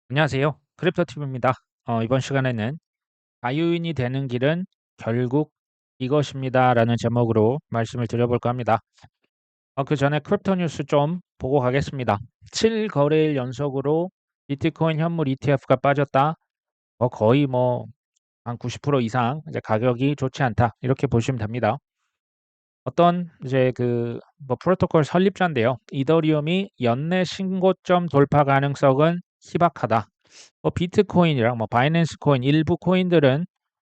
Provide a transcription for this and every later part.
안녕하세요. 크립토티브입니다. 이번 시간에는 자유인이 되는 길은 결국 이것입니다. 라는 제목으로 말씀을 드려볼까 합니다. 그 전에 크립토 뉴스 좀 보고 가겠습니다. 7거래일 연속으로 비트코인 현물 ETF가 빠졌다. 거의 한 90% 이상 이제 가격이 좋지 않다. 이렇게 보시면 됩니다. 어떤 이제 프로토콜 설립자인데요. 이더리움이 연내 신고점 돌파 가능성은 희박하다. 비트코인이랑 바이낸스 코인 일부 코인들은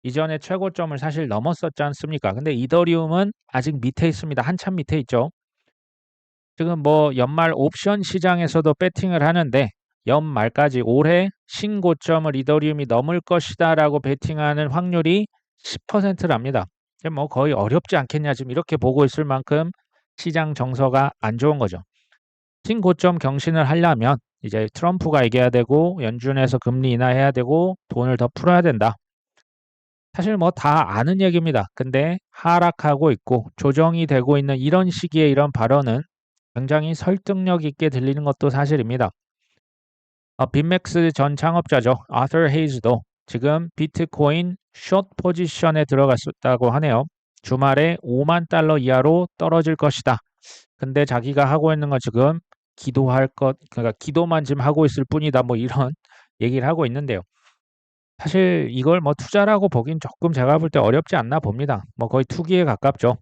이전에 최고점을 사실 넘었었지 않습니까? 근데 이더리움은 아직 밑에 있습니다. 한참 밑에 있죠. 지금 연말 옵션 시장에서도 베팅을 하는데 연말까지 올해 신고점을 이더리움이 넘을 것이다라고 베팅하는 확률이 10%랍니다. 거의 어렵지 않겠냐 지금 이렇게 보고 있을 만큼 시장 정서가 안 좋은 거죠. 신고점 경신을 하려면 이제 트럼프가 이겨야 되고 연준에서 금리 인하해야 되고 돈을 더 풀어야 된다. 사실 다 아는 얘기입니다. 근데 하락하고 있고 조정이 되고 있는 이런 시기에 이런 발언은 굉장히 설득력 있게 들리는 것도 사실입니다. 빅맥스 전 창업자죠. 아서 헤이즈도 지금 비트코인 숏 포지션에 들어갔다고 하네요. 주말에 5만 달러 이하로 떨어질 것이다. 근데 자기가 하고 있는 건 지금 그러니까 기도만 지금 하고 있을 뿐이다. 이런 얘기를 하고 있는데요. 사실 이걸 투자라고 보긴 조금 제가 볼 때 어렵지 않나 봅니다. 거의 투기에 가깝죠.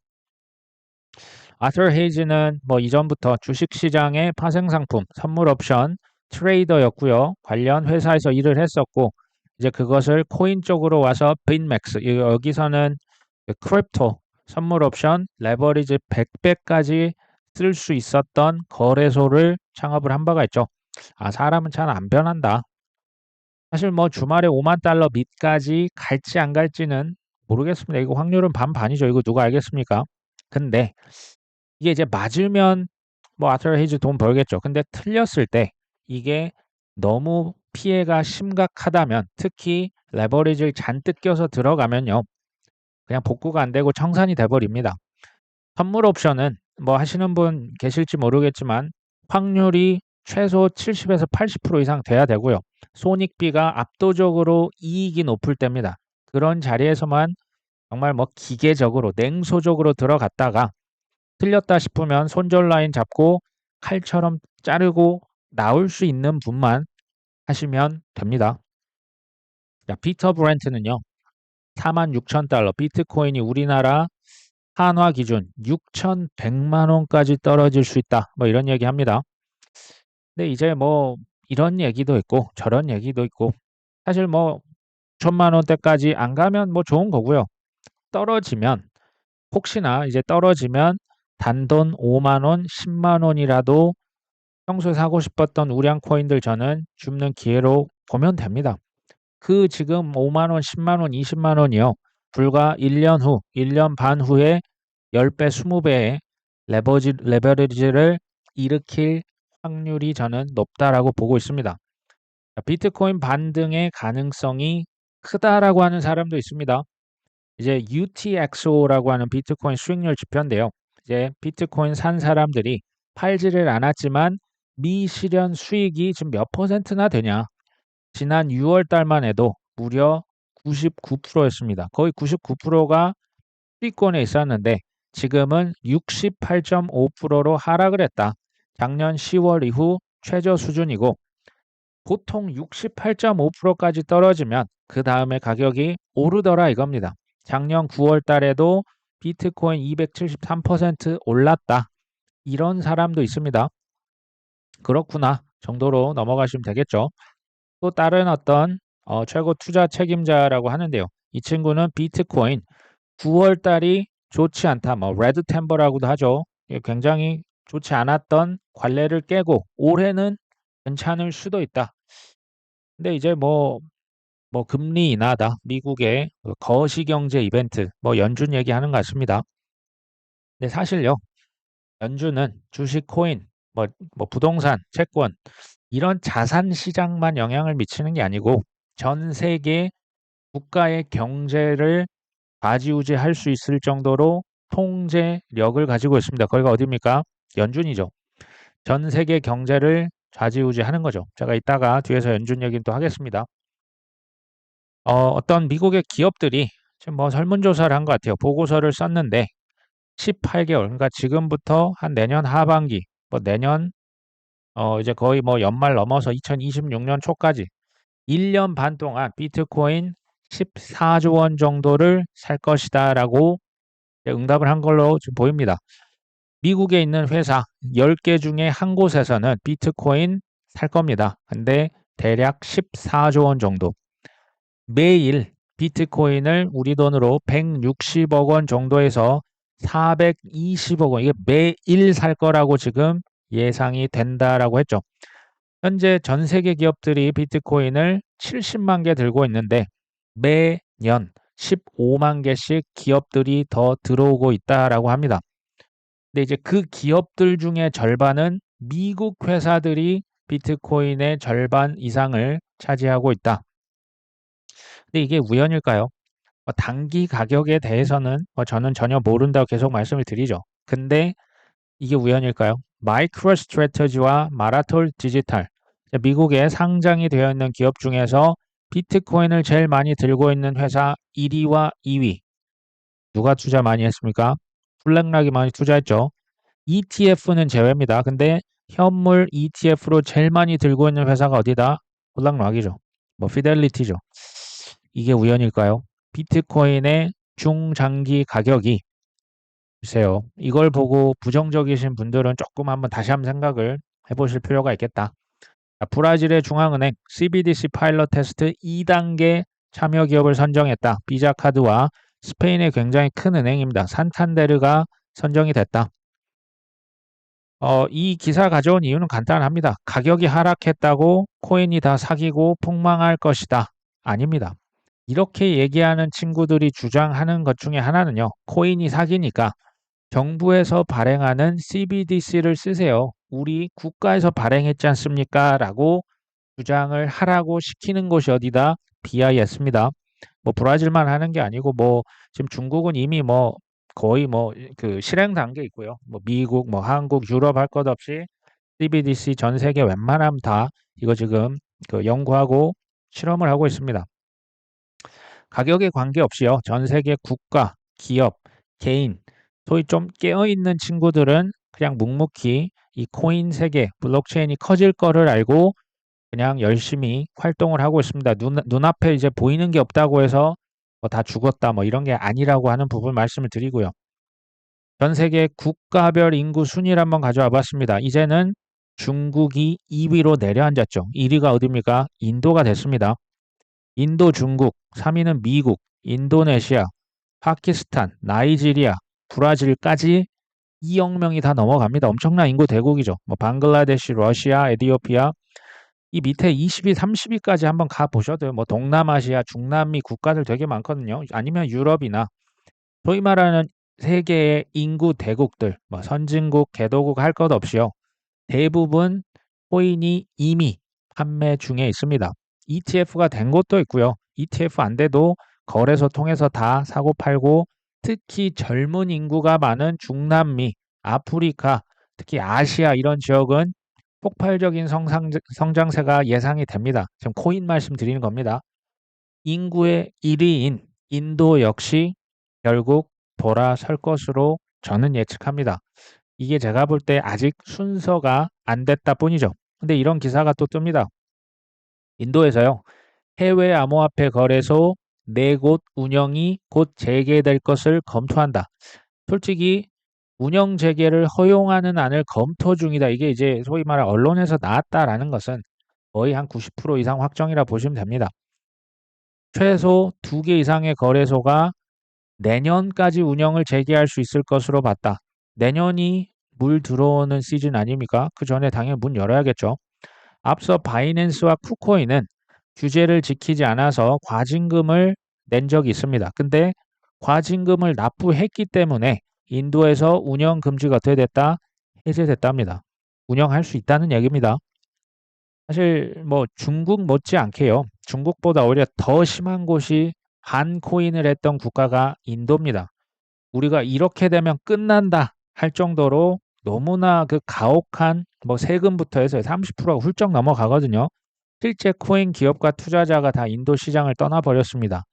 아서 헤이즈는 이전부터 주식시장의 파생상품, 선물 옵션 트레이더였고요. 관련 회사에서 일을 했었고 이제 그것을 코인 쪽으로 와서 빈맥스 여기서는 크립토, 선물 옵션, 레버리지 100배까지 쓸 수 있었던 거래소를 창업을 한 바가 있죠. 사람은 참 안 변한다. 사실 주말에 5만 달러 밑까지 갈지 안 갈지는 모르겠습니다. 이거 확률은 반반이죠. 이거 누가 알겠습니까? 근데 이게 이제 맞으면 아터 헤이즈 돈 벌겠죠. 근데 틀렸을 때 이게 너무 피해가 심각하다면 특히 레버리지를 잔뜩 껴서 들어가면요. 그냥 복구가 안 되고 청산이 돼버립니다. 선물 옵션은 하시는 분 계실지 모르겠지만 확률이 최소 70에서 80% 이상 돼야 되고요. 손익비가 압도적으로 이익이 높을 때입니다. 그런 자리에서만 정말 기계적으로 냉소적으로 들어갔다가 틀렸다 싶으면 손절 라인 잡고 칼처럼 자르고 나올 수 있는 분만 하시면 됩니다. 자, 피터 브렌트는요. 46,000달러 비트코인이 우리나라 한화 기준 6,100만 원까지 떨어질 수 있다. 이런 얘기 합니다. 근데 이제 이런 얘기도 있고 저런 얘기도 있고 사실 1천만 원대까지 안 가면 좋은 거고요. 떨어지면 혹시나 이제 떨어지면 단돈 5만 원, 10만 원이라도 평소에 사고 싶었던 우량 코인들 저는 줍는 기회로 보면 됩니다. 지금 5만 원, 10만 원, 20만 원이요. 불과 1년 후, 1년 반 후에 10배, 20배의 레버리지를 일으킬 확률이 저는 높다라고 보고 있습니다. 비트코인 반등의 가능성이 크다라고 하는 사람도 있습니다. 이제 UTXO라고 하는 비트코인 수익률 지표인데요. 이제 비트코인 산 사람들이 팔지를 않았지만 미실현 수익이 지금 몇 퍼센트나 되냐? 지난 6월 달만 해도 무려 99%였습니다. 거의 99%가 수익권에 있었는데 지금은 68.5%로 하락을 했다. 작년 10월 이후 최저 수준이고 보통 68.5%까지 떨어지면 그 다음에 가격이 오르더라 이겁니다. 작년 9월 달에도 비트코인 273% 올랐다. 이런 사람도 있습니다. 그렇구나 정도로 넘어가시면 되겠죠. 또 다른 어떤 최고 투자 책임자라고 하는데요. 이 친구는 비트코인 9월 달이 좋지 않다. 레드 템버라고도 하죠. 굉장히 좋지 않았던 관례를 깨고 올해는 괜찮을 수도 있다. 근데 이제 금리 인하다. 미국의 거시경제 이벤트 연준 얘기하는 것 같습니다. 근데 사실요. 연준은 주식, 코인, 부동산, 채권 이런 자산 시장만 영향을 미치는 게 아니고 전 세계 국가의 경제를 좌지우지할 수 있을 정도로 통제력을 가지고 있습니다. 거기가 어디입니까? 연준이죠. 전 세계 경제를 좌지우지 하는 거죠. 제가 이따가 뒤에서 연준 얘기는 또 하겠습니다. 어떤 미국의 기업들이 지금 뭐 설문조사를 한 것 같아요. 보고서를 썼는데 18개월, 그러니까 지금부터 한 내년 하반기, 뭐 내년 이제 거의 뭐 연말 넘어서 2026년 초까지 1년 반 동안 비트코인 14조 원 정도를 살 것이다라고 응답을 한 걸로 지금 보입니다. 미국에 있는 회사 10개 중에 한 곳에서는 비트코인 살 겁니다. 근데 대략 14조 원 정도. 매일 비트코인을 우리 돈으로 160억 원 정도에서 420억 원, 이게 매일 살 거라고 지금 예상이 된다라고 했죠. 현재 전 세계 기업들이 비트코인을 70만 개 들고 있는데 매년 15만 개씩 기업들이 더 들어오고 있다라고 합니다. 근데 이제 그 기업들 중에 절반은 미국 회사들이 비트코인의 절반 이상을 차지하고 있다. 근데 이게 우연일까요? 단기 가격에 대해서는 저는 전혀 모른다고 계속 말씀을 드리죠. 근데 이게 우연일까요? 마이크로 스트래터지와 마라톨 디지털, 미국에 상장이 되어 있는 기업 중에서 비트코인을 제일 많이 들고 있는 회사 1위와 2위. 누가 투자 많이 했습니까? 블랙락이 많이 투자했죠. ETF는 제외입니다. 근데 현물 ETF로 제일 많이 들고 있는 회사가 어디다? 블랙락이죠. 뭐 피델리티죠. 이게 우연일까요? 비트코인의 중장기 가격이 글쎄요. 이걸 보고 부정적이신 분들은 조금 다시 한번 생각을 해보실 필요가 있겠다. 자, 브라질의 중앙은행 CBDC 파일럿 테스트 2단계 참여 기업을 선정했다. 비자카드와 스페인의 굉장히 큰 은행입니다. 산탄데르가 선정이 됐다. 이 기사 가져온 이유는 간단합니다. 가격이 하락했다고 코인이 다 사기고 폭망할 것이다. 아닙니다. 이렇게 얘기하는 친구들이 주장하는 것 중에 하나는요. 코인이 사기니까 정부에서 발행하는 CBDC를 쓰세요. 우리 국가에서 발행했지 않습니까? 라고 주장을 하라고 시키는 곳이 어디다? BIS입니다. 뭐 브라질만 하는 게 아니고 뭐 지금 중국은 이미 뭐 거의 뭐 그 실행 단계에 있고요. 뭐 미국, 뭐 한국, 유럽 할 것 없이 CBDC 전 세계 웬만하면 다 이거 지금 그 연구하고 실험을 하고 있습니다. 가격에 관계없이요. 전 세계 국가, 기업, 개인, 소위 좀 깨어있는 친구들은 그냥 묵묵히 이 코인 세계, 블록체인이 커질 거를 알고 그냥 열심히 활동을 하고 있습니다. 눈앞에 이제 보이는 게 없다고 해서 뭐다 죽었다 뭐 이런 게 아니라고 하는 부분 말씀을 드리고요. 전 세계 국가별 인구 순위를 한번 가져와 봤습니다. 이제는 중국이 2위로 내려앉았죠. 1위가 어디입니까? 인도가 됐습니다. 인도, 중국, 3위는 미국, 인도네시아, 파키스탄, 나이지리아, 브라질까지 2억 명이 다 넘어갑니다. 엄청난 인구 대국이죠. 뭐 방글라데시, 러시아, 에티오피아 이 밑에 20위, 30위까지 한번 가 보셔도요. 뭐 동남아시아, 중남미 국가들 되게 많거든요. 아니면 유럽이나 소위 말하는 세계의 인구 대국들, 뭐 선진국, 개도국 할 것 없이요. 대부분 코인이 이미 판매 중에 있습니다. ETF가 된 것도 있고요. ETF 안 돼도 거래소 통해서 다 사고 팔고 특히 젊은 인구가 많은 중남미, 아프리카, 특히 아시아 이런 지역은 폭발적인 성장세가 예상이 됩니다. 지금 코인 말씀드리는 겁니다. 인구의 1위인 인도 역시 결국 돌아설 것으로 저는 예측합니다. 이게 제가 볼 때 아직 순서가 안 됐다 뿐이죠. 근데 이런 기사가 또 뜹니다. 인도에서요. 해외 암호화폐 거래소 4곳 운영이 곧 재개될 것을 검토한다. 솔직히 운영 재개를 허용하는 안을 검토 중이다. 이게 이제 소위 말해 언론에서 나왔다라는 것은 거의 한 90% 이상 확정이라 보시면 됩니다. 최소 2개 이상의 거래소가 내년까지 운영을 재개할 수 있을 것으로 봤다. 내년이 물 들어오는 시즌 아닙니까? 그 전에 당연히 문 열어야겠죠. 앞서 바이낸스와 쿠코인은 규제를 지키지 않아서 과징금을 낸 적이 있습니다. 근데 과징금을 납부했기 때문에 인도에서 운영 금지가 어떻게 됐다? 해제됐답니다. 운영할 수 있다는 얘기입니다. 사실 뭐 중국 못지않게요. 중국보다 오히려 더 심한 곳이 반코인을 했던 국가가 인도입니다. 우리가 이렇게 되면 끝난다 할 정도로 너무나 그 가혹한 뭐 세금부터 해서 30%가 훌쩍 넘어가거든요. 실제 코인 기업과 투자자가 다 인도 시장을 떠나버렸습니다.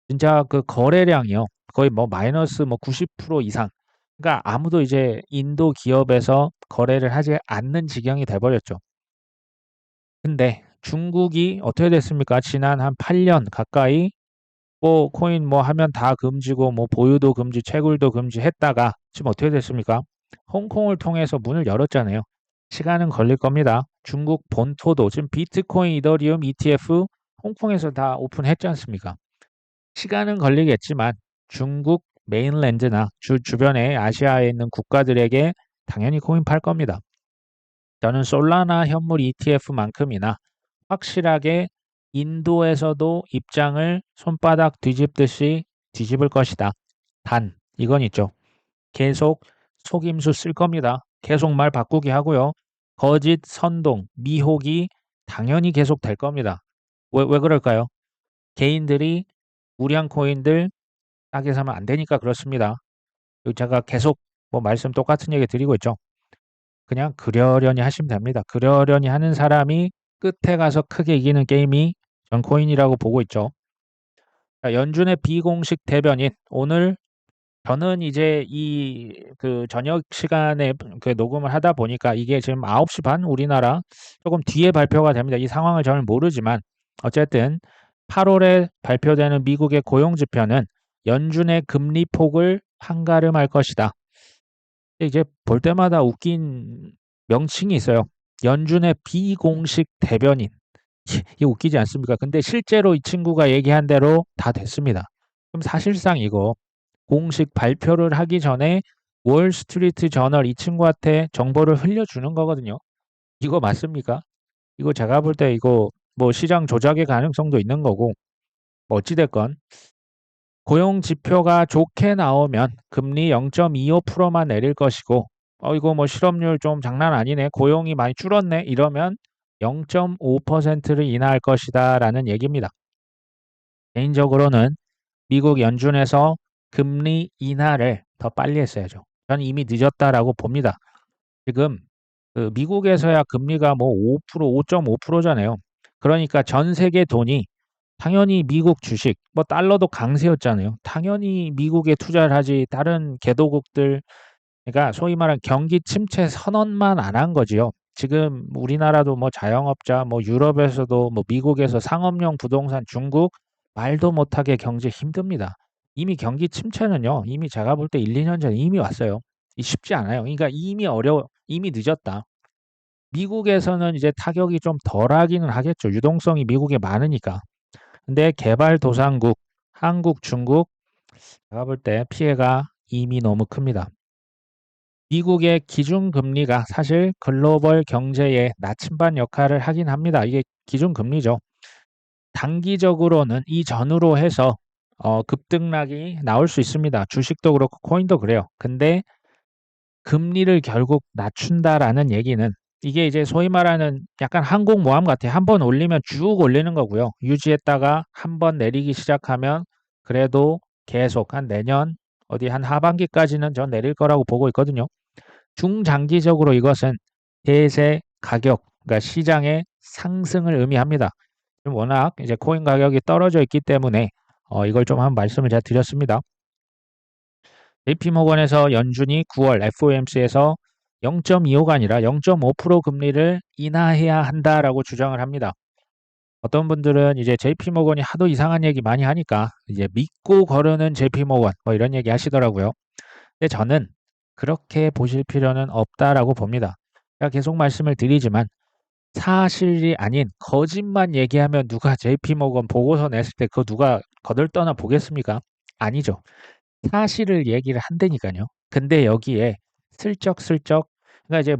진짜 그 거래량이요. 거의 뭐 마이너스 뭐 90% 이상. 그러니까 아무도 이제 인도 기업에서 거래를 하지 않는 지경이 돼버렸죠. 근데 중국이 어떻게 됐습니까? 지난 한 8년 가까이 뭐 코인 뭐 하면 다 금지고 뭐 보유도 금지, 채굴도 금지했다가 지금 어떻게 됐습니까? 홍콩을 통해서 문을 열었잖아요. 시간은 걸릴 겁니다. 중국 본토도 지금 비트코인, 이더리움, ETF 홍콩에서 다 오픈했지 않습니까? 시간은 걸리겠지만 중국 메인랜드나 주변에 아시아에 있는 국가들에게 당연히 코인 팔 겁니다. 저는 솔라나 현물 ETF만큼이나 확실하게 인도에서도 입장을 손바닥 뒤집듯이 뒤집을 것이다. 단, 이건 있죠. 계속 속임수 쓸 겁니다. 계속 말 바꾸기 하고요. 거짓, 선동, 미혹이 당연히 계속 될 겁니다. 왜 그럴까요? 개인들이 우량 코인들 싸게 사면 안 되니까 그렇습니다. 제가 계속 뭐 말씀 똑같은 얘기 드리고 있죠. 그냥 그러려니 하시면 됩니다. 그러려니 하는 사람이 끝에 가서 크게 이기는 게임이 전 코인이라고 보고 있죠. 자, 연준의 비공식 대변인 오늘 저는 이제 이 그 저녁 시간에 그 녹음을 하다 보니까 이게 지금 9시 반 우리나라 조금 뒤에 발표가 됩니다. 이 상황을 저는 모르지만 어쨌든 8월에 발표되는 미국의 고용 지표는 연준의 금리 폭을 판가름할 것이다. 이제 볼 때마다 웃긴 명칭이 있어요. 연준의 비공식 대변인. 이게 웃기지 않습니까? 근데 실제로 이 친구가 얘기한 대로 다 됐습니다. 그럼 사실상 이거 공식 발표를 하기 전에 월스트리트 저널 이 친구한테 정보를 흘려주는 거거든요. 이거 맞습니까? 이거 제가 볼 때 이거 뭐 시장 조작의 가능성도 있는 거고 뭐 어찌됐건 고용 지표가 좋게 나오면 금리 0.25%만 내릴 것이고 이거 뭐 실업률 좀 장난 아니네. 고용이 많이 줄었네. 이러면 0.5%를 인하할 것이다라는 얘기입니다. 개인적으로는 미국 연준에서 금리 인하를 더 빨리 했어야죠. 저는 이미 늦었다라고 봅니다. 지금 그 미국에서야 금리가 뭐 5%, 5.5%잖아요. 그러니까 전 세계 돈이 당연히 미국 주식, 뭐 달러도 강세였잖아요. 당연히 미국에 투자를 하지 다른 개도국들, 그러니까 소위 말하는 경기 침체 선언만 안 한 거지요. 지금 우리나라도 뭐 자영업자, 뭐 유럽에서도 뭐 미국에서 상업용 부동산, 중국 말도 못하게 경제 힘듭니다. 이미 경기 침체는요, 이미 제가 볼 때 1, 2년 전에 이미 왔어요. 쉽지 않아요. 그러니까 이미 이미 늦었다. 미국에서는 이제 타격이 좀 덜하기는 하겠죠. 유동성이 미국에 많으니까. 근데 개발도상국, 한국, 중국, 제가 볼 때 피해가 이미 너무 큽니다. 미국의 기준금리가 사실 글로벌 경제에 나침반 역할을 하긴 합니다. 이게 기준금리죠. 단기적으로는 이 전후로 해서 급등락이 나올 수 있습니다. 주식도 그렇고 코인도 그래요. 근데 금리를 결국 낮춘다라는 얘기는 이게 이제 소위 말하는 약간 항공모함 같아요. 한 번 올리면 쭉 올리는 거고요. 유지했다가 한 번 내리기 시작하면 그래도 계속 한 내년 어디 한 하반기까지는 전 내릴 거라고 보고 있거든요. 중장기적으로 이것은 대세 가격, 그러니까 시장의 상승을 의미합니다. 지금 워낙 이제 코인 가격이 떨어져 있기 때문에 이걸 좀 한 말씀을 제가 드렸습니다. JP모건에서 연준이 9월 FOMC에서 0.25가 아니라 0.5% 금리를 인하해야 한다라고 주장을 합니다. 어떤 분들은 이제 JP모건이 하도 이상한 얘기 많이 하니까 이제 믿고 거르는 JP모건 뭐 이런 얘기 하시더라고요. 근데 저는 그렇게 보실 필요는 없다라고 봅니다. 제가 계속 말씀을 드리지만 사실이 아닌 거짓만 얘기하면 누가 JP모건 보고서 냈을 때 그거 누가 거들떠나 보겠습니까? 아니죠. 사실을 얘기를 한다니까요. 근데 여기에 슬쩍슬쩍 그러니까 이제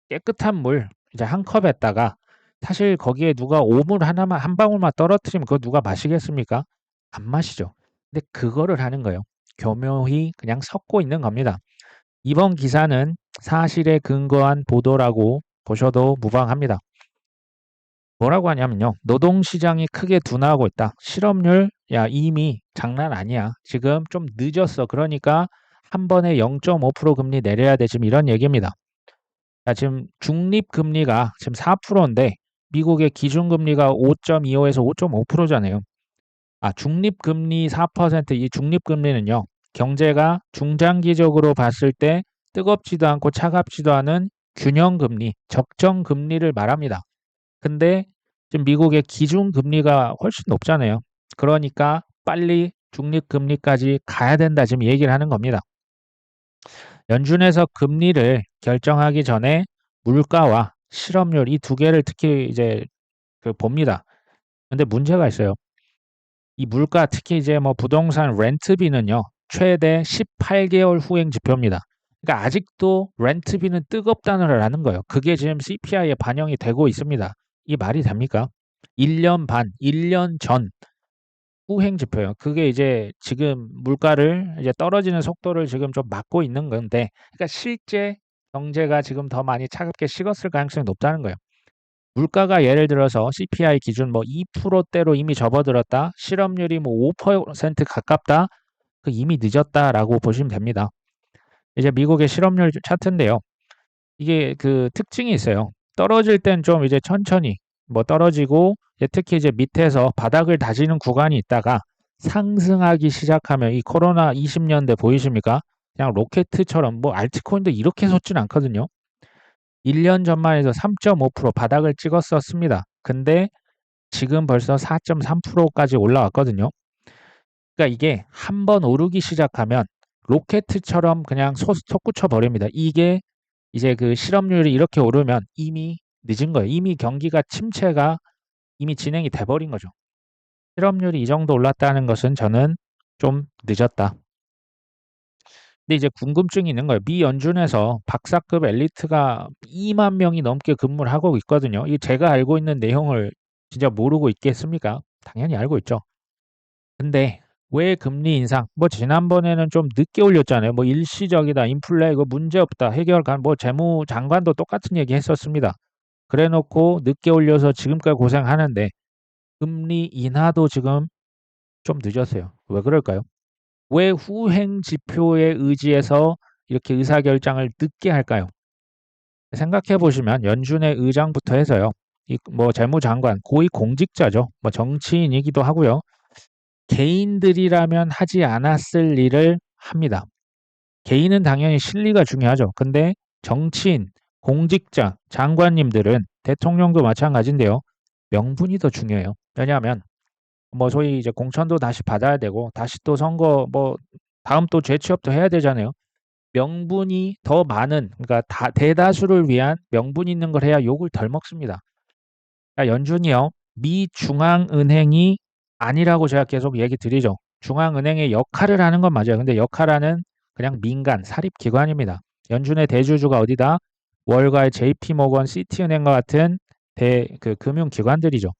깨끗한 물 이제 한 컵에다가 사실 거기에 누가 오물 하나만 한 방울만 떨어뜨리면 그거 누가 마시겠습니까? 안 마시죠. 근데 그거를 하는 거예요. 교묘히 그냥 섞고 있는 겁니다. 이번 기사는 사실에 근거한 보도라고 보셔도 무방합니다. 뭐라고 하냐면요. 노동시장이 크게 둔화하고 있다. 실업률, 야, 이미 장난 아니야. 지금 좀 늦었어. 그러니까 한 번에 0.5% 금리 내려야 돼. 지금 이런 얘기입니다. 자, 지금 중립금리가 지금 4%인데 미국의 기준금리가 5.25에서 5.5%잖아요. 중립금리 4%, 이 중립금리는요, 경제가 중장기적으로 봤을 때 뜨겁지도 않고 차갑지도 않은 균형금리, 적정금리를 말합니다. 근데 지금 미국의 기준금리가 훨씬 높잖아요. 그러니까 빨리 중립금리까지 가야 된다. 지금 얘기를 하는 겁니다. 연준에서 금리를 결정하기 전에 물가와 실업률 이 두 개를 특히 이제 봅니다. 근데 문제가 있어요. 이 물가 특히 이제 뭐 부동산 렌트비는요. 최대 18개월 후행 지표입니다. 그러니까 아직도 렌트비는 뜨겁다는 거예요. 그게 지금 CPI에 반영이 되고 있습니다. 이 말이 됩니까? 1년 반, 1년 전 후행 지표예요. 그게 이제 지금 물가를 이제 떨어지는 속도를 지금 좀 막고 있는 건데, 그러니까 실제 경제가 지금 더 많이 차갑게 식었을 가능성이 높다는 거예요. 물가가 예를 들어서 CPI 기준 뭐 2%대로 이미 접어들었다. 실업률이 뭐 5% 가깝다. 그 이미 늦었다라고 보시면 됩니다. 이제 미국의 실업률 차트인데요. 이게 그 특징이 있어요. 떨어질 땐 좀 이제 천천히 뭐 떨어지고 특히 이제 밑에서 바닥을 다지는 구간이 있다가 상승하기 시작하면 이 코로나 20년대 보이십니까? 그냥 로켓처럼 뭐 알트코인도 이렇게 솟진 않거든요. 1년 전만 해도 3.5% 바닥을 찍었었습니다. 근데 지금 벌써 4.3%까지 올라왔거든요. 그러니까 이게 한 번 오르기 시작하면 로켓처럼 그냥 솟구쳐 버립니다. 이게 이제 그 실업률이 이렇게 오르면 이미 늦은 거예요. 이미 경기가 침체가 이미 진행이 돼 버린 거죠. 실업률이 이 정도 올랐다는 것은 저는 좀 늦었다. 근데 이제 궁금증이 있는 거예요. 미 연준에서 박사급 엘리트가 2만 명이 넘게 근무를 하고 있거든요. 이 제가 알고 있는 내용을 진짜 모르고 있겠습니까? 당연히 알고 있죠. 근데 왜 금리 인상? 뭐 지난번에는 좀 늦게 올렸잖아요. 뭐 일시적이다, 인플레 이거 문제 없다, 해결 간 뭐 재무 장관도 똑같은 얘기 했었습니다. 그래 놓고 늦게 올려서 지금까지 고생하는데 금리 인하도 지금 좀 늦었어요. 왜 그럴까요? 왜 후행 지표에 의지해서 이렇게 의사결정을 늦게 할까요? 생각해 보시면 연준의 의장부터 해서요. 이 뭐 재무장관, 고위 공직자죠. 뭐 정치인이기도 하고요. 개인들이라면 하지 않았을 일을 합니다. 개인은 당연히 실리가 중요하죠. 근데 정치인, 공직자, 장관님들은 대통령도 마찬가지인데요. 명분이 더 중요해요. 왜냐하면 뭐 소위 이제 공천도 다시 받아야 되고 다시 또 선거 뭐 다음 또 재취업도 해야 되잖아요. 명분이 더 많은 그러니까 대다수를 위한 명분 있는 걸 해야 욕을 덜 먹습니다. 그러니까 연준이요. 미 중앙은행이 아니라고 제가 계속 얘기 드리죠. 중앙은행의 역할을 하는 건 맞아요. 근데 역할하는 그냥 민간 사립기관입니다. 연준의 대주주가 어디다? 월가의 JP모건, 시티은행과 같은 금융기관들이죠.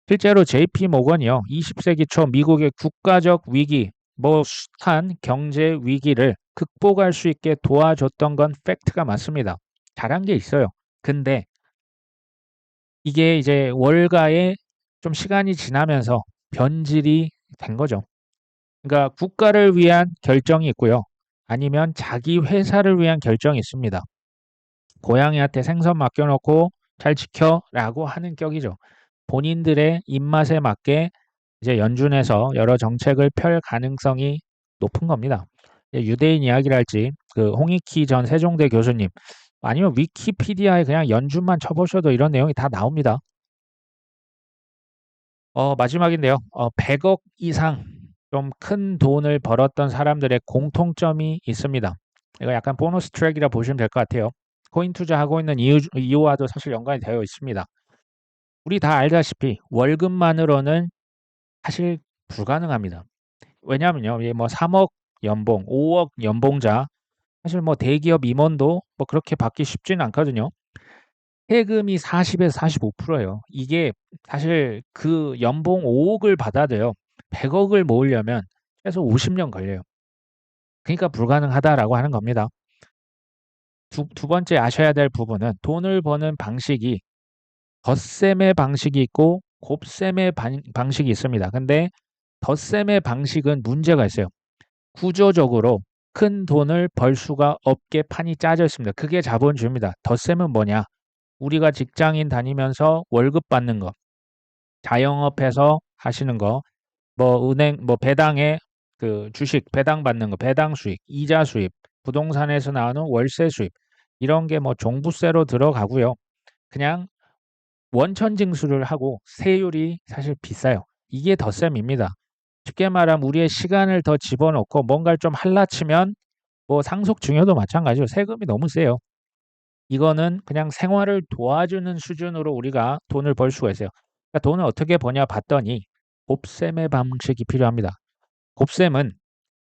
실제로 JP모건이요. 20세기 초 미국의 국가적 위기, 뭐 숱한 경제 위기를 극복할 수 있게 도와줬던 건 팩트가 맞습니다. 잘한 게 있어요. 근데 이게 이제 월가에 좀 시간이 지나면서 변질이 된 거죠. 그러니까 국가를 위한 결정이 있고요. 아니면 자기 회사를 위한 결정이 있습니다. 고양이한테 생선 맡겨놓고 잘 지켜라고 하는 격이죠. 본인들의 입맛에 맞게 이제 연준에서 여러 정책을 펼 가능성이 높은 겁니다. 유대인 이야기랄지 그 홍익희 전 세종대 교수님 아니면 위키피디아에 그냥 연준만 쳐보셔도 이런 내용이 다 나옵니다. 마지막인데요. 100억 이상 좀 큰 돈을 벌었던 사람들의 공통점이 있습니다. 이거 약간 보너스 트랙이라 보시면 될 것 같아요. 코인 투자하고 있는 이유와도 사실 연관이 되어 있습니다. 우리 다 알다시피 월급만으로는 사실 불가능합니다. 왜냐하면요, 뭐 3억 연봉, 5억 연봉자, 사실 뭐 대기업 임원도 뭐 그렇게 받기 쉽지는 않거든요. 세금이 40에서 45%예요. 이게 사실 그 연봉 5억을 받아도요. 100억을 모으려면 최소 50년 걸려요. 그러니까 불가능하다라고 하는 겁니다. 두 번째 아셔야 될 부분은 돈을 버는 방식이 덧셈의 방식이 있고 곱셈의 방식이 있습니다. 근데 덧셈의 방식은 문제가 있어요. 구조적으로 큰 돈을 벌 수가 없게 판이 짜져 있습니다. 그게 자본주의입니다. 덧셈은 뭐냐? 우리가 직장인 다니면서 월급 받는 거, 자영업해서 하시는 거, 뭐 은행, 뭐 배당에 그 주식 배당 받는 거, 배당 수익, 이자 수입, 부동산에서 나오는 월세 수입, 이런 게 뭐 종부세로 들어가고요. 그냥 원천 징수를 하고 세율이 사실 비싸요. 이게 덧셈입니다. 쉽게 말하면 우리의 시간을 더 집어넣고 뭔가를 좀 할라치면 뭐 상속증여도 마찬가지로 세금이 너무 세요. 이거는 그냥 생활을 도와주는 수준으로 우리가 돈을 벌 수가 있어요. 그러니까 돈을 어떻게 버냐 봤더니 곱셈의 방식이 필요합니다. 곱셈은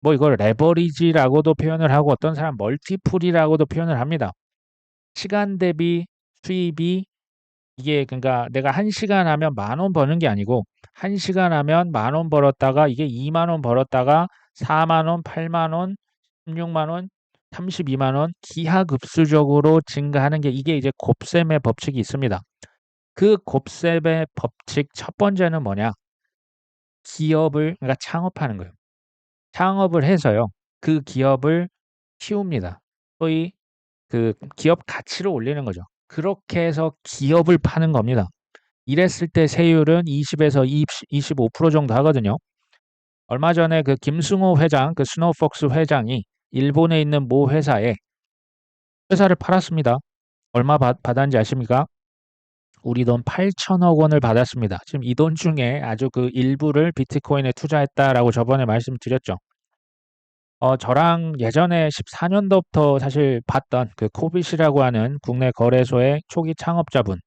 뭐 이걸 레버리지라고도 표현을 하고 어떤 사람 멀티플이라고도 표현을 합니다. 시간 대비 수입이 이게 그러니까 내가 1시간 하면 10,000원 버는 게 아니고 1시간 하면 10,000원 벌었다가 이게 20,000원 벌었다가 40,000원, 80,000원, 16,000원, 32,000원 기하급수적으로 증가하는 게 이게 이제 곱셈의 법칙이 있습니다. 그 곱셈의 법칙 첫 번째는 뭐냐? 기업을 그러니까 창업하는 거예요. 창업을 해서요. 그 기업을 키웁니다. 소위 그 기업 가치를 올리는 거죠. 그렇게 해서 기업을 파는 겁니다. 이랬을 때 세율은 20에서 25% 정도 하거든요. 얼마 전에 그 김승호 회장, 그 스노우폭스 회장이 일본에 있는 모 회사에 회사를 팔았습니다. 얼마 받았는지 아십니까? 우리 돈 8천억 원을 받았습니다. 지금 이 돈 중에 아주 그 일부를 비트코인에 투자했다라고 저번에 말씀드렸죠. 저랑 예전에 14년도부터 사실 봤던 그 코빗이라고 하는 국내 거래소의 초기 창업자분,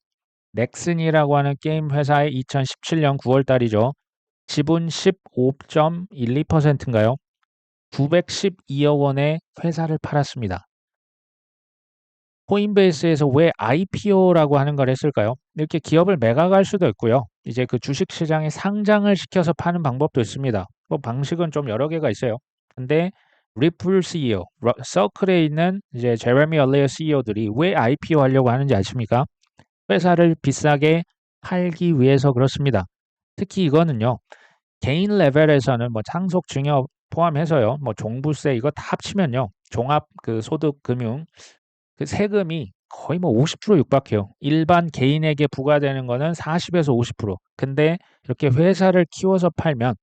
넥슨이라고 하는 게임 회사의 2017년 9월 달이죠. 지분 15.12%인가요? 912억 원의 회사를 팔았습니다. 코인베이스에서 왜 IPO라고 하는 걸 했을까요? 이렇게 기업을 매각할 수도 있고요. 이제 그 주식 시장에 상장을 시켜서 파는 방법도 있습니다. 뭐 방식은 좀 여러 개가 있어요. 근데 리플 CEO, 서클에 있는 이제 제레미 얼레어 CEO들이 왜 IPO 하려고 하는지 아십니까? 회사를 비싸게 팔기 위해서 그렇습니다. 특히 이거는요. 개인 레벨에서는 뭐 상속 증여 포함해서요. 뭐 종부세 이거 다 합치면요. 종합 그 소득 금융 그 세금이 거의 뭐 50% 육박해요. 일반 개인에게 부과되는 거는 40에서 50%. 근데 이렇게 회사를 키워서 팔면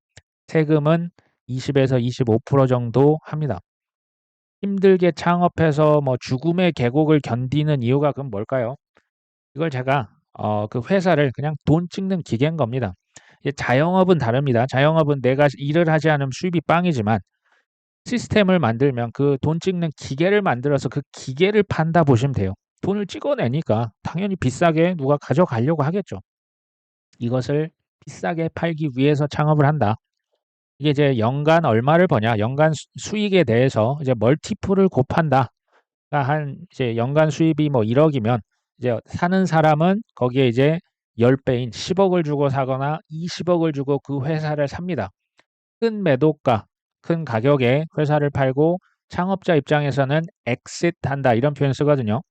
세금은 20에서 25% 정도 합니다. 힘들게 창업해서 뭐 죽음의 계곡을 견디는 이유가 그럼 뭘까요? 이걸 제가 그 회사를 그냥 돈 찍는 기계인 겁니다. 자영업은 다릅니다. 자영업은 내가 일을 하지 않으면 수입이 빵이지만 시스템을 만들면 그 돈 찍는 기계를 만들어서 그 기계를 판다 보시면 돼요. 돈을 찍어내니까 당연히 비싸게 누가 가져가려고 하겠죠. 이것을 비싸게 팔기 위해서 창업을 한다. 이게 이제 연간 얼마를 버냐, 연간 수익에 대해서 이제 멀티플을 곱한다. 그러니까 한 이제 연간 수입이 뭐 1억이면 이제 사는 사람은 거기에 이제 10배인 10억을 주고 사거나 20억을 주고 그 회사를 삽니다. 큰 매도가, 큰 가격에 회사를 팔고 창업자 입장에서는 엑싯 한다 이런 표현 쓰거든요.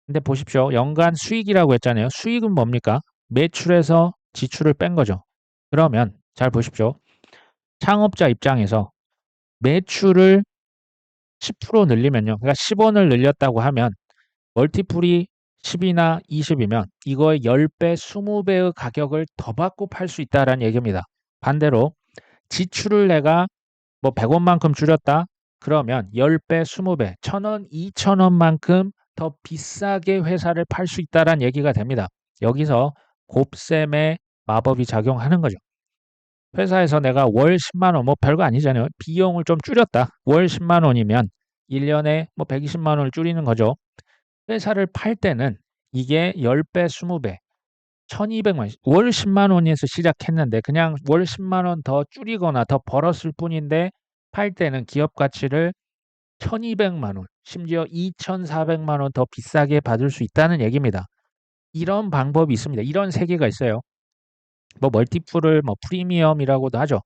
근데 보십시오. 연간 수익이라고 했잖아요. 수익은 뭡니까? 매출에서 지출을 뺀 거죠. 그러면 잘 보십시오. 창업자 입장에서 매출을 10% 늘리면요. 그러니까 10원을 늘렸다고 하면 멀티플이 10이나 20이면 이거의 10배, 20배의 가격을 더 받고 팔 수 있다라는 얘기입니다. 반대로 지출을 내가 뭐 100원만큼 줄였다. 그러면 10배, 20배, 1,000원, 2,000원만큼 더 비싸게 회사를 팔 수 있다라는 얘기가 됩니다. 여기서 곱셈의 마법이 작용하는 거죠. 회사에서 내가 월 10만 원, 뭐 별거 아니잖아요. 비용을 좀 줄였다. 월 10만 원이면 1년에 뭐 120만 원을 줄이는 거죠. 회사를 팔 때는 이게 10배, 20배, 1,200만 원, 월 10만 원에서 시작했는데 그냥 월 10만 원 더 줄이거나 더 벌었을 뿐인데 팔 때는 기업 가치를 1,200만 원, 심지어 2,400만 원 더 비싸게 받을 수 있다는 얘기입니다. 이런 방법이 있습니다. 이런 세계가 있어요. 뭐 멀티플을 뭐 프리미엄이라고도 하죠.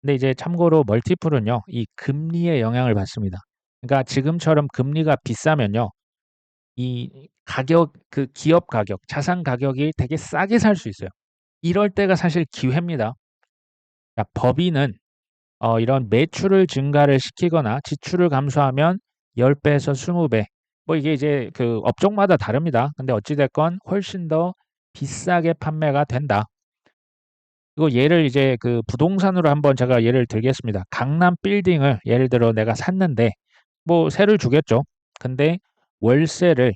근데 이제 참고로 멀티플은요, 이 금리의 영향을 받습니다. 그러니까 지금처럼 금리가 비싸면요, 이 가격, 그 기업 가격, 자산 가격이 되게 싸게 살 수 있어요. 이럴 때가 사실 기회입니다. 자, 법인은 이런 매출을 증가를 시키거나 지출을 감소하면 10배에서 20배. 뭐 이게 이제 그 업종마다 다릅니다. 근데 어찌됐건 훨씬 더 비싸게 판매가 된다. 이거 예를 이제 그 부동산으로 한번 제가 예를 들겠습니다. 강남 빌딩을 예를 들어 내가 샀는데 뭐 세를 주겠죠. 근데 월세를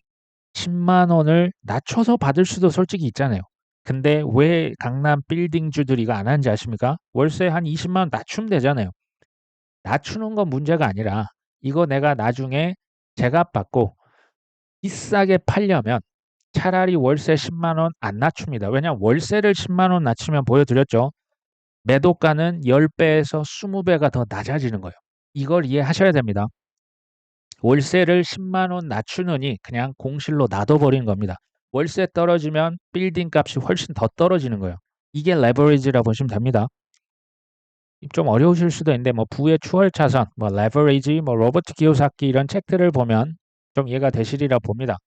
10만 원을 낮춰서 받을 수도 솔직히 있잖아요. 근데 왜 강남 빌딩주들이 이거 안 하는지 아십니까? 월세 한 20만 원 낮추면 되잖아요. 낮추는 건 문제가 아니라 이거 내가 나중에 제값받고 비싸게 팔려면 차라리 월세 10만 원 안 낮춥니다. 왜냐하면 월세를 10만 원 낮추면 보여드렸죠. 매도가는 10배에서 20배가 더 낮아지는 거예요. 이걸 이해하셔야 됩니다. 월세를 10만 원 낮추느니 그냥 공실로 놔둬버리는 겁니다. 월세 떨어지면 빌딩 값이 훨씬 더 떨어지는 거예요. 이게 레버리지라 보시면 됩니다. 좀 어려우실 수도 있는데 뭐 부의 추월차선, 뭐 레버리지, 뭐 로버트 기요사키 이런 책들을 보면 좀 이해가 되시리라 봅니다.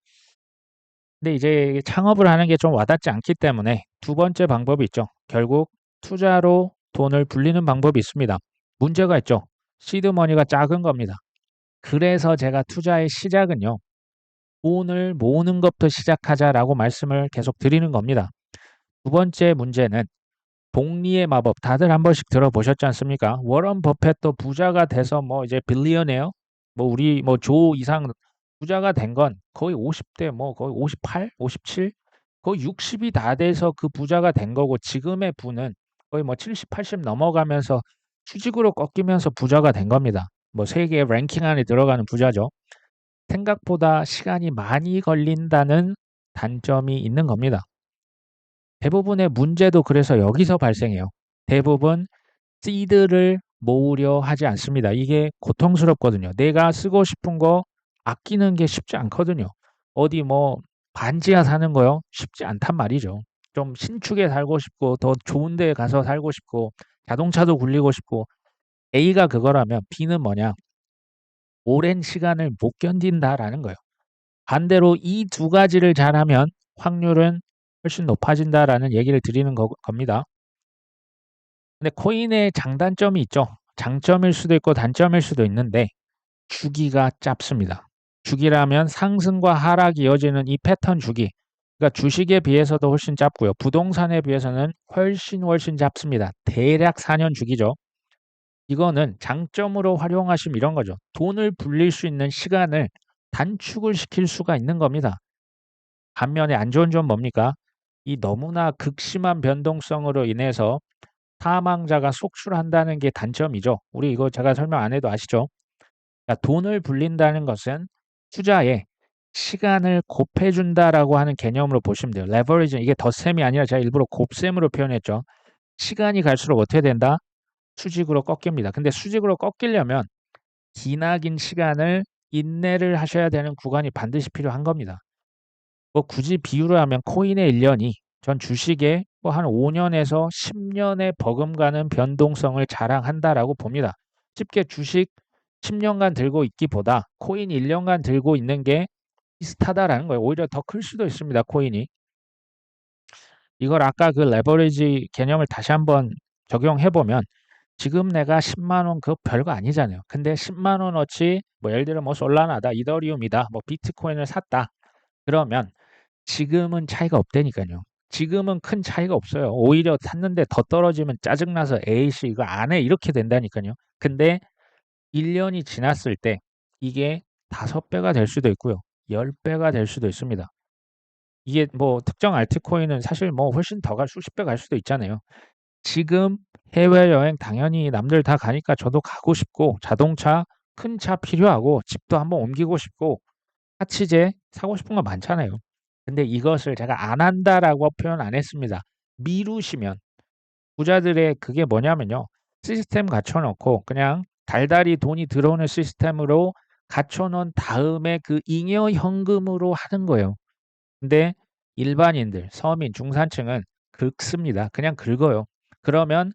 근데 이제 창업을 하는 게 좀 와닿지 않기 때문에 두 번째 방법이 있죠. 결국 투자로 돈을 불리는 방법이 있습니다. 문제가 있죠. 시드머니가 작은 겁니다. 그래서 제가 투자의 시작은요. 돈을 모으는 것부터 시작하자라고 말씀을 계속 드리는 겁니다. 두 번째 문제는 복리의 마법. 다들 한 번씩 들어보셨지 않습니까? 워런 버핏도 부자가 돼서 뭐 이제 빌리언이에요. 뭐 우리 뭐 조 이상 부자가 된 건 거의 50대 뭐 거의 58, 57, 거의 60이 다 돼서 그 부자가 된 거고 지금의 부는 거의 뭐 70, 80 넘어가면서 수직으로 꺾이면서 부자가 된 겁니다. 뭐 세계 랭킹 안에 들어가는 부자죠. 생각보다 시간이 많이 걸린다는 단점이 있는 겁니다. 대부분의 문제도 그래서 여기서 발생해요. 대부분 씨드를 모으려 하지 않습니다. 이게 고통스럽거든요. 내가 쓰고 싶은 거 아끼는 게 쉽지 않거든요. 어디 뭐 반지하 사는 거요? 쉽지 않단 말이죠. 좀 신축에 살고 싶고 더 좋은 데 가서 살고 싶고 자동차도 굴리고 싶고 A가 그거라면 B는 뭐냐? 오랜 시간을 못 견딘다라는 거예요. 반대로 이 두 가지를 잘하면 확률은 훨씬 높아진다라는 얘기를 드리는 겁니다. 근데 코인의 장단점이 있죠. 장점일 수도 있고 단점일 수도 있는데 주기가 짧습니다. 주기라면 상승과 하락이 이어지는 이 패턴 주기. 그러니까 주식에 비해서도 훨씬 짧고요. 부동산에 비해서는 훨씬 짧습니다. 대략 4년 주기죠. 이거는 장점으로 활용하시면 이런 거죠. 돈을 불릴 수 있는 시간을 단축을 시킬 수가 있는 겁니다. 반면에 안 좋은 점 뭡니까? 이 너무나 극심한 변동성으로 인해서 사망자가 속출한다는 게 단점이죠. 우리 이거 제가 설명 안 해도 아시죠? 그러니까 돈을 불린다는 것은 투자에 시간을 곱해준다라고 하는 개념으로 보시면 돼요. 레버리지 이게 덧셈이 아니라 제가 일부러 곱셈으로 표현했죠. 시간이 갈수록 어떻게 된다? 수직으로 꺾입니다. 근데 수직으로 꺾이려면 기나긴 시간을 인내를 하셔야 되는 구간이 반드시 필요한 겁니다. 뭐 굳이 비유를 하면 코인의 1년이 전 주식의 뭐 한 5년에서 10년의 버금가는 변동성을 자랑한다라고 봅니다. 쉽게 주식 10년간 들고 있기보다 코인 1년간 들고 있는 게 비슷하다라는 거예요. 오히려 더 클 수도 있습니다. 코인이. 이걸 아까 그 레버리지 개념을 다시 한번 적용해 보면 지금 내가 10만 원 그 별거 아니잖아요. 근데 10만 원어치 뭐 예를 들어 뭐 솔라나다, 이더리움이다, 뭐 비트코인을 샀다. 그러면 지금은 차이가 없다니까요. 지금은 큰 차이가 없어요. 오히려 샀는데 더 떨어지면 짜증나서 에이씨 이거 안 해 이렇게 된다니까요. 근데 1년이 지났을 때 이게 5배가 될 수도 있고요. 10배가 될 수도 있습니다. 이게 뭐 특정 알트코인은 사실 뭐 훨씬 더 갈 수십 배 갈 수도 있잖아요. 지금 해외여행 당연히 남들 다 가니까 저도 가고 싶고 자동차 큰 차 필요하고 집도 한번 옮기고 싶고 사치제 사고 싶은 거 많잖아요. 근데 이것을 제가 안 한다라고 표현 안 했습니다. 미루시면 부자들의 그게 뭐냐면요. 시스템 갖춰놓고 그냥 달달이 돈이 들어오는 시스템으로 갖춰놓은 다음에 그 잉여 현금으로 하는 거예요. 근데 일반인들, 서민, 중산층은 긁습니다. 그냥 긁어요. 그러면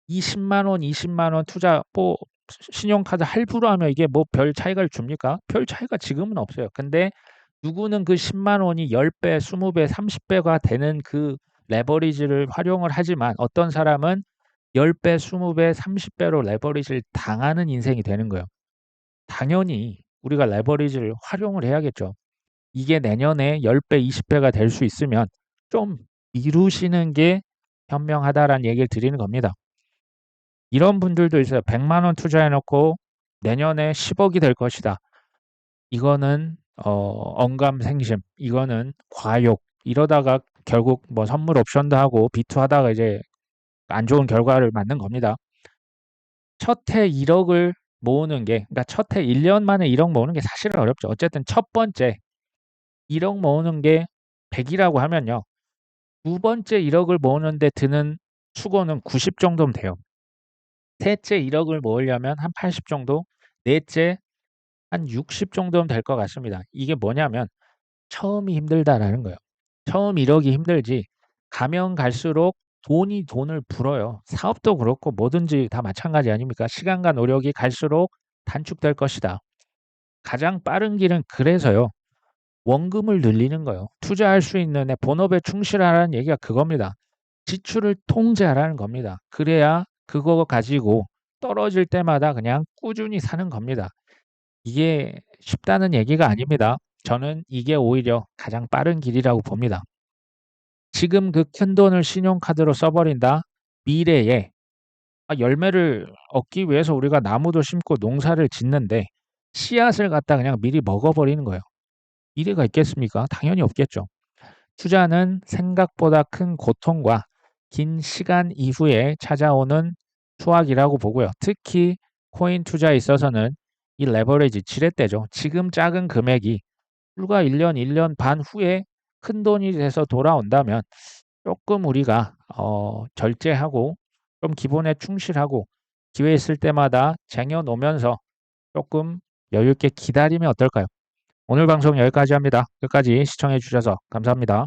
20만 원, 20만 원 투자 뭐 신용카드 할부로 하면 이게 뭐 별 차이가 줍니까? 별 차이가 지금은 없어요. 근데 누구는 그 10만 원이 10배, 20배, 30배가 되는 그 레버리지를 활용을 하지만 어떤 사람은 10배, 20배, 30배로 레버리지를 당하는 인생이 되는 거예요. 당연히 우리가 레버리지를 활용을 해야겠죠. 이게 내년에 10배, 20배가 될 수 있으면 좀 미루시는 게 현명하다라는 얘기를 드리는 겁니다. 이런 분들도 있어요. 100만 원 투자해놓고 내년에 10억이 될 것이다. 이거는 언감생심, 이거는 과욕. 이러다가 결국 뭐 선물 옵션도 하고 비투하다가 이제 안 좋은 결과를 맞는 겁니다. 첫 해 1억을 모으는 게, 그러니까 첫 해 1년 만에 1억 모으는 게 사실은 어렵죠. 어쨌든 첫 번째 1억 모으는 게 100이라고 하면요. 두 번째 1억을 모으는데 드는 수고는 90 정도면 돼요. 셋째 1억을 모으려면 한 80 정도, 넷째 한 60 정도면 될 것 같습니다. 이게 뭐냐면 처음이 힘들다라는 거예요. 처음 1억이 힘들지 가면 갈수록 돈이 돈을 불어요. 사업도 그렇고 뭐든지 다 마찬가지 아닙니까? 시간과 노력이 갈수록 단축될 것이다. 가장 빠른 길은 그래서요. 원금을 늘리는 거예요. 투자할 수 있는 애 본업에 충실하라는 얘기가 그겁니다. 지출을 통제하라는 겁니다. 그래야 그거 가지고 떨어질 때마다 그냥 꾸준히 사는 겁니다. 이게 쉽다는 얘기가 아닙니다. 저는 이게 오히려 가장 빠른 길이라고 봅니다. 지금 그 큰 돈을 신용카드로 써버린다? 미래에 열매를 얻기 위해서 우리가 나무도 심고 농사를 짓는데 씨앗을 갖다 그냥 미리 먹어버리는 거예요. 미래가 있겠습니까? 당연히 없겠죠. 투자는 생각보다 큰 고통과 긴 시간 이후에 찾아오는 수확이라고 보고요. 특히 코인 투자에 있어서는 이 레버리지 지렛대죠. 지금 작은 금액이 불과 1년, 1년 반 후에 큰 돈이 돼서 돌아온다면 조금 우리가 절제하고 좀 기본에 충실하고 기회 있을 때마다 쟁여놓으면서 조금 여유 있게 기다리면 어떨까요? 오늘 방송 여기까지 합니다. 끝까지 시청해 주셔서 감사합니다.